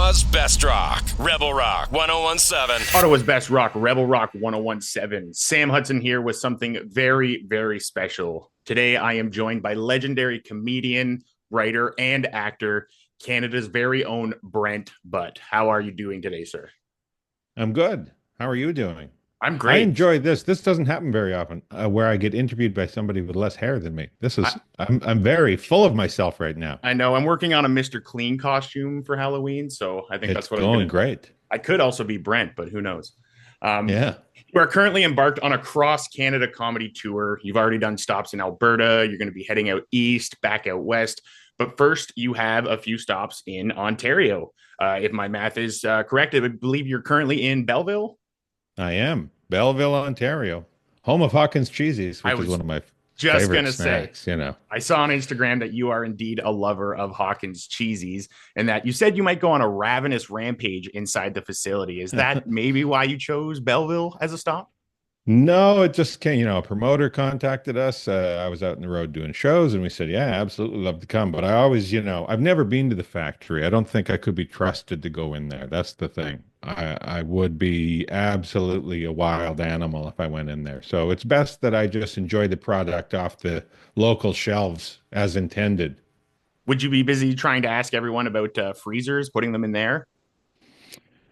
Ottawa's best rock, Rebel Rock 1017. Ottawa's best rock, Rebel Rock 1017. Sam Hudson here with something very, very special. Today, I am joined by legendary comedian, writer, and actor, Canada's very own Brent Butt. How are you doing today, sir? I'm good. How are you doing? I'm I great. enjoy this. This doesn't happen very often, where I get interviewed by somebody with less hair than me. This is I, I'm very full of myself right now. I know I'm working on a Mr. Clean costume for Halloween, so I think It's that's what I'm going going to. great. I could also be Brent, but who knows? Um, Yeah. you are currently embarked on a cross Canada comedy tour. You've already done stops in Alberta. You're going to be heading out east, back out west. But first, you have a few stops in Ontario. If my math is correct, I believe you're currently in Belleville. I am. Belleville, Ontario. Home of Hawkins Cheesies, I which is was one of my just favorite going to say, snacks, you know. I saw on Instagram that you are indeed a lover of Hawkins cheesies and that you said you might go on a ravenous rampage inside the facility. Is that maybe why you chose Belleville as a stop? No, it just came, a promoter contacted us. I was out in the road doing shows and we said, yeah, absolutely love to come. But I always, I've never been to the factory. I don't think I could be trusted to go in there. That's the thing. I would be absolutely a wild animal if I went in there. So it's best that I just enjoy the product off the local shelves as intended. Would you be busy trying to ask everyone about freezers, putting them in there?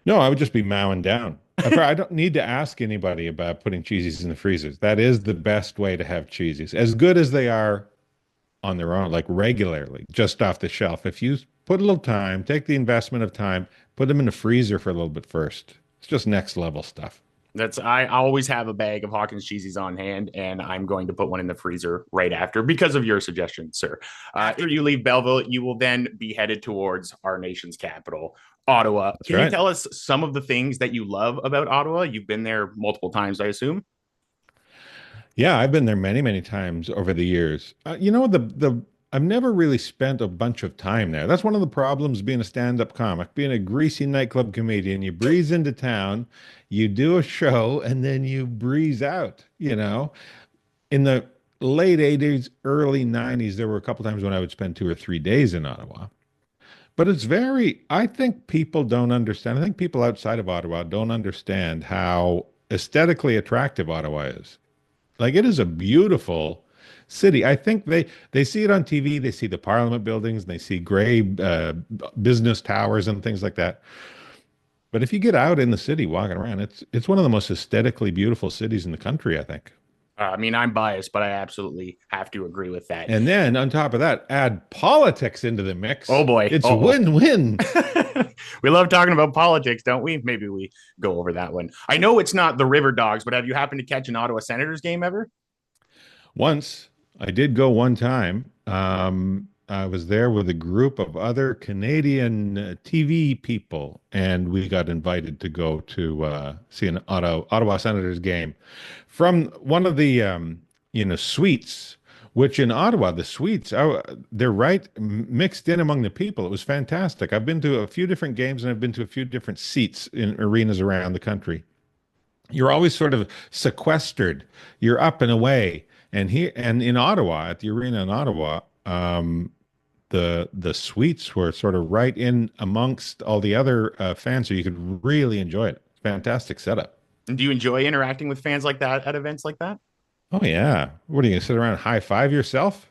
No, I would just be mowing down. I don't need to ask anybody about putting cheesies in the freezers. That is the best way to have cheesies, as good as they are on their own, like regularly, just off the shelf. If you put a little time, take the investment of time, put them in the freezer for a little bit first. It's just next level stuff. I always have a bag of Hawkins cheesies on hand, and I'm going to put one in the freezer right after because of your suggestion, sir. After you leave Belleville, you will then be headed towards our nation's capital, Ottawa. That's Can you right. tell us some of the things that you love about Ottawa? You've been there multiple times, I assume. Yeah, I've been there many, many times over the years. The I've never really spent a bunch of time there. That's one of the problems being a stand-up comic, being a greasy nightclub comedian. You breeze into town, you do a show, and then you breeze out, In the late 80s, early 90s, there were a couple times when I would spend 2 or 3 days in Ottawa. But I think people don't understand. I think people outside of Ottawa don't understand how aesthetically attractive Ottawa is. Like it is a beautiful city. I think they see it on TV. They see the Parliament buildings. And they see gray business towers and things like that. But if you get out in the city walking around, it's one of the most aesthetically beautiful cities in the country, I think. I mean, I'm biased, but I absolutely have to agree with that. And then on top of that, add politics into the mix. Oh boy, it's a win-win. We love talking about politics, don't we? Maybe we go over that one. I know it's not the River Dogs, but have you happened to catch an Ottawa Senators game ever? Once I did go one time. I was there with a group of other Canadian TV people, and we got invited to go to see an Ottawa Senators game from one of the suites. Which in Ottawa, the suites, they're right mixed in among the people. It was fantastic. I've been to a few different games and I've been to a few different seats in arenas around the country. You're always sort of sequestered. You're up and away. And here and in Ottawa, at the arena in Ottawa, the suites were sort of right in amongst all the other fans, so you could really enjoy it. Fantastic setup. And do you enjoy interacting with fans like that at events like that? Oh yeah. What are you gonna sit around and high five yourself?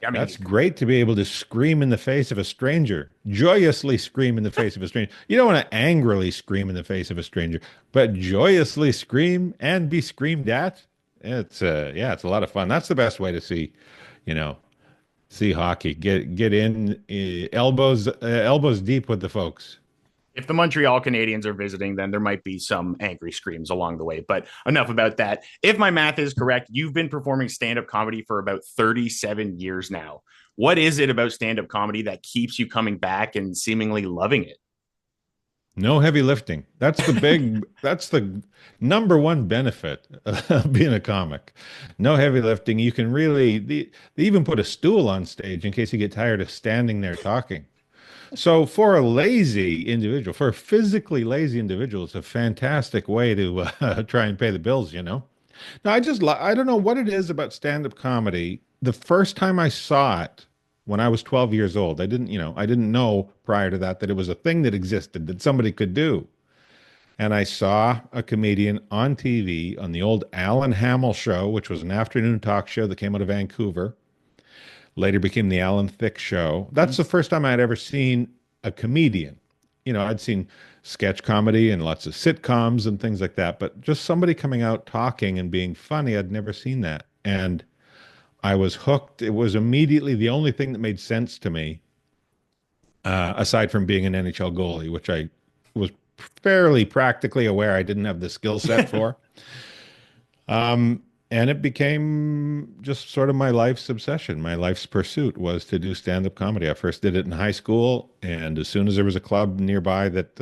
I mean, That's great to be able to scream in the face of a stranger, joyously scream in the face of a stranger. You don't want to angrily scream in the face of a stranger, but joyously scream and be screamed at. It's a lot of fun. That's the best way to you know, see hockey. Get in elbows deep with the folks. if the Montreal Canadiens are visiting, then there might be some angry screams along the way. But enough about that. If my math is correct, you've been performing stand-up comedy for about 37 years now. What is it about stand-up comedy that keeps you coming back and seemingly loving it? No heavy lifting. That's the number one benefit of being a comic. No heavy lifting. You can they even put a stool on stage in case you get tired of standing there talking. So for a lazy individual, for a physically lazy individual, it's a fantastic way to try and pay the bills, Now, I don't know what it is about stand-up comedy. The first time I saw it, when I was 12 years old. I didn't know prior to that that it was a thing that existed that somebody could do. And I saw a comedian on TV on the old Alan Hamill show, which was an afternoon talk show that came out of Vancouver. Later became the Alan Thicke show. That's the first time I'd ever seen a comedian. I'd seen sketch comedy and lots of sitcoms and things like that, but just somebody coming out talking and being funny, I'd never seen that. And I was hooked. It was immediately the only thing that made sense to me, aside from being an NHL goalie, which I was fairly practically aware I didn't have the skill set for. And it became just sort of my life's obsession. My life's pursuit was to do stand-up comedy. I first did it in high school, and as soon as there was a club nearby that,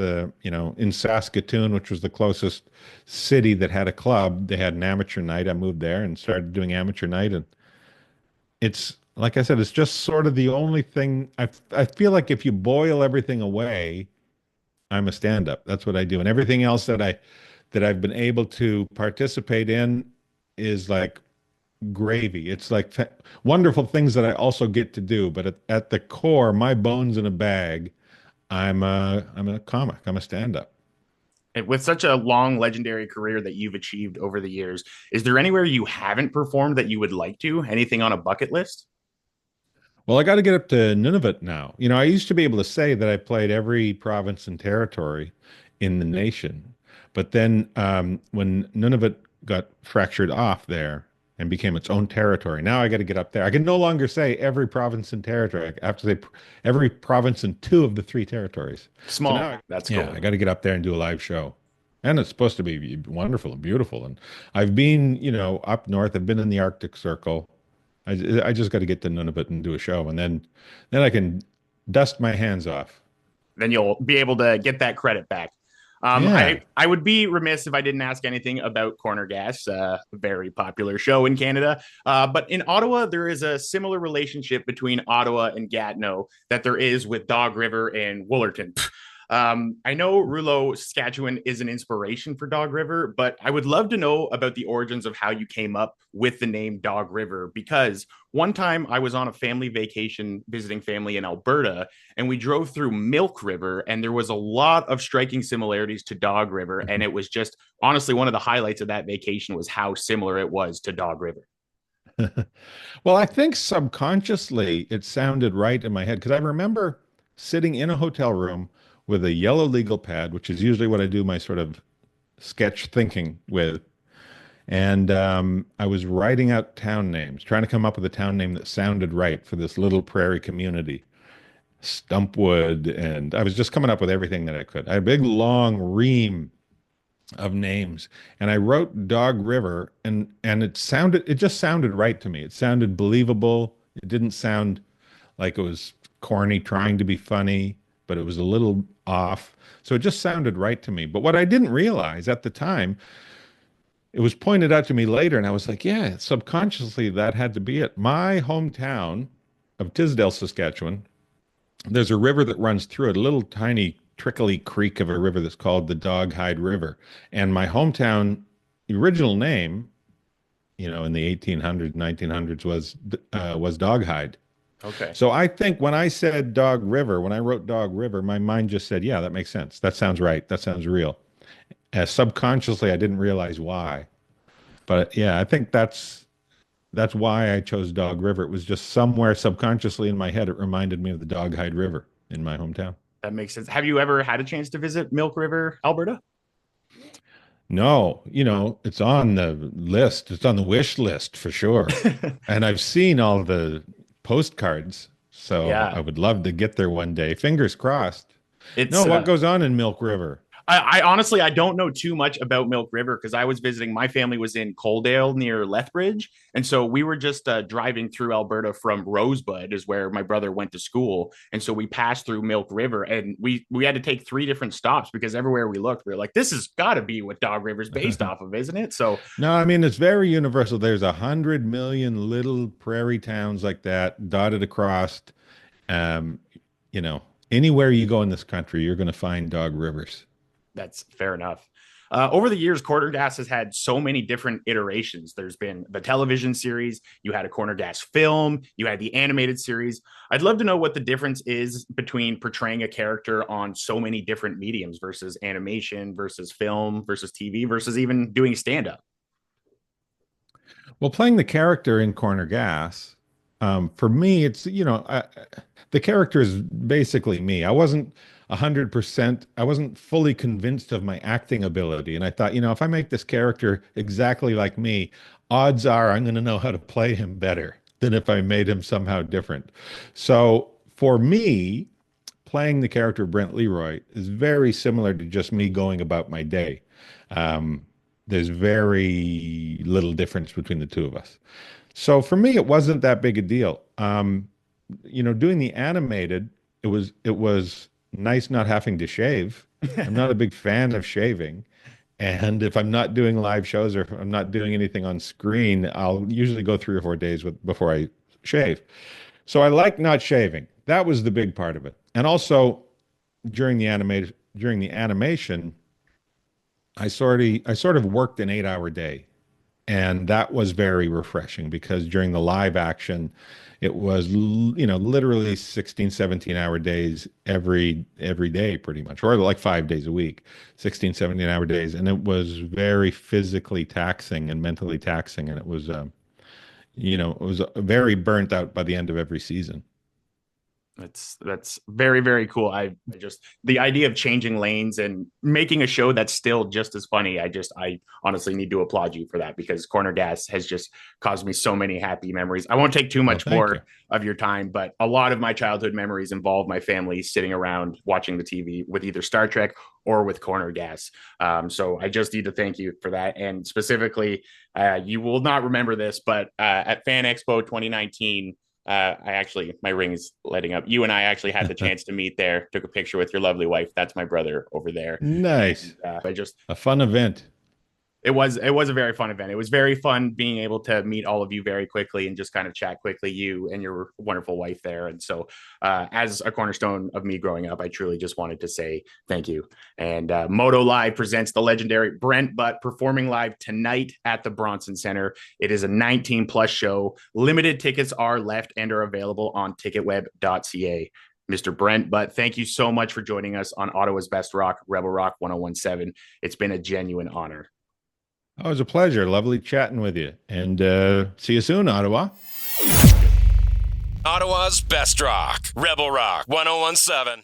in Saskatoon, which was the closest city that had a club, they had an amateur night. I moved there and started doing amateur night, and it's like I said, it's just sort of the only thing. I feel like if you boil everything away, I'm a stand-up. That's what I do, and everything else that I've been able to participate in is like gravy. It's like wonderful things that I also get to do, but at the core, my bones in a bag, I'm a comic. I'm a stand-up. And with such a long, legendary career that you've achieved over the years, is there anywhere you haven't performed that you would like to? Anything on a bucket list? Well, I got to get up to Nunavut now. I used to be able to say that I played every province and territory in the nation, but then when Nunavut got fractured off there and became its own territory, now I got to get up there. I can no longer say every province and territory. I have to say every province and two of the three territories. Small. So now, That's yeah, cool. I got to get up there and do a live show. And it's supposed to be wonderful and beautiful. And I've been, up north. I've been in the Arctic Circle. I just got to get to Nunavut and do a show, and then I can dust my hands off. Then you'll be able to get that credit back. Yeah. I would be remiss if I didn't ask anything about Corner Gas, a very popular show in Canada. But in Ottawa, there is a similar relationship between Ottawa and Gatineau that there is with Dog River and Woolerton. I know Rouleau, Saskatchewan is an inspiration for Dog River, but I would love to know about the origins of how you came up with the name Dog River, because one time I was on a family vacation visiting family in Alberta, and we drove through Milk River, and there was a lot of striking similarities to Dog River. And it was just honestly one of the highlights of that vacation was how similar it was to Dog River. Well, I think subconsciously it sounded right in my head because I remember sitting in a hotel room with a yellow legal pad, which is usually what I do my sort of sketch thinking with. And I was writing out town names, trying to come up with a town name that sounded right for this little prairie community, Stumpwood. And I was just coming up with everything that I could. I had a big, long ream of names, and I wrote Dog River, and it just sounded right to me. It sounded believable. It didn't sound like it was corny trying to be funny, but it was a little off. So it just sounded right to me. But what I didn't realize at the time, it was pointed out to me later, and I was like, yeah, subconsciously that had to be it. My hometown of Tisdale, Saskatchewan, there's a river that runs through it, a little tiny trickly creek of a river that's called the Doghide River. And my hometown, the original name, in the 1800s, 1900s was Doghide. Okay. So I think when I said Dog River, when I wrote Dog River, my mind just said, yeah, that makes sense. That sounds right. That sounds real. Subconsciously, I didn't realize why. But yeah, I think that's why I chose Dog River. It was just somewhere subconsciously in my head. It reminded me of the Doghide River in my hometown. That makes sense. Have you ever had a chance to visit Milk River, Alberta? No, it's on the list. It's on the wish list for sure. And I've seen all the postcards, so Yeah. I would love to get there one day. Fingers crossed. It's No, what goes on in Milk River? I honestly I don't know too much about Milk River because I was visiting. My family was in Coaldale near Lethbridge, and so we were just driving through Alberta from Rosebud, is where my brother went to school, and so we passed through Milk River, and we had to take three different stops because everywhere we looked, we were like, this has got to be what Dog River's based off of, isn't it? So No, I mean it's very universal. There's 100 million little prairie towns like that dotted across. Um, anywhere you go in this country, you're going to find dog rivers. that's fair enough. Over the years, Corner Gas has had so many different iterations. There's been the television series, you had a Corner Gas film, you had the animated series. I'd love to know what the difference is between portraying a character on so many different mediums versus animation versus film versus TV versus even doing stand up. Well, playing the character in Corner Gas, for me, it's, the character is basically me. I wasn't 100%, I wasn't fully convinced of my acting ability. And I thought, if I make this character exactly like me, odds are I'm going to know how to play him better than if I made him somehow different. So for me, playing the character of Brent Leroy is very similar to just me going about my day. Um, there's very little difference between the two of us. So for me, it wasn't that big a deal. Doing the animated, it was nice not having to shave. I'm not a big fan of shaving. And if I'm not doing live shows or if I'm not doing anything on screen, I'll usually go 3 or 4 days before I shave. So I like not shaving. That was the big part of it. And also during the animation, I sort of worked an 8-hour day. And that was very refreshing because during the live action, it was, literally 16, 17-hour days every day pretty much, or like 5 days a week, 16, 17-hour days. And it was very physically taxing and mentally taxing. And it was, it was very burnt out by the end of every season. That's very, very cool. I just the idea of changing lanes and making a show that's still just as funny. I honestly need to applaud you for that because Corner Gas has just caused me so many happy memories. I won't take too much more of your time, but a lot of my childhood memories involve my family sitting around watching the TV with either Star Trek or with Corner Gas. So I just need to thank you for that. And specifically, you will not remember this, but at Fan Expo 2019, my ring is lighting up. You and I actually had the chance to meet there, took a picture with your lovely wife. That's my brother over there. Nice. I just A fun event. It was a very fun event. It was very fun being able to meet all of you very quickly and just kind of chat quickly, you and your wonderful wife there. And so, as a cornerstone of me growing up, I truly just wanted to say thank you. And Moto Live presents the legendary Brent Butt performing live tonight at the Bronson Center. It is a 19+ show. Limited tickets are left and are available on ticketweb.ca. Mr. Brent Butt, thank you so much for joining us on Ottawa's Best Rock, Rebel Rock 1017. It's been a genuine honor. Oh, it was a pleasure. Lovely chatting with you. And see you soon, Ottawa. Ottawa's Best Rock, Rebel Rock 1017.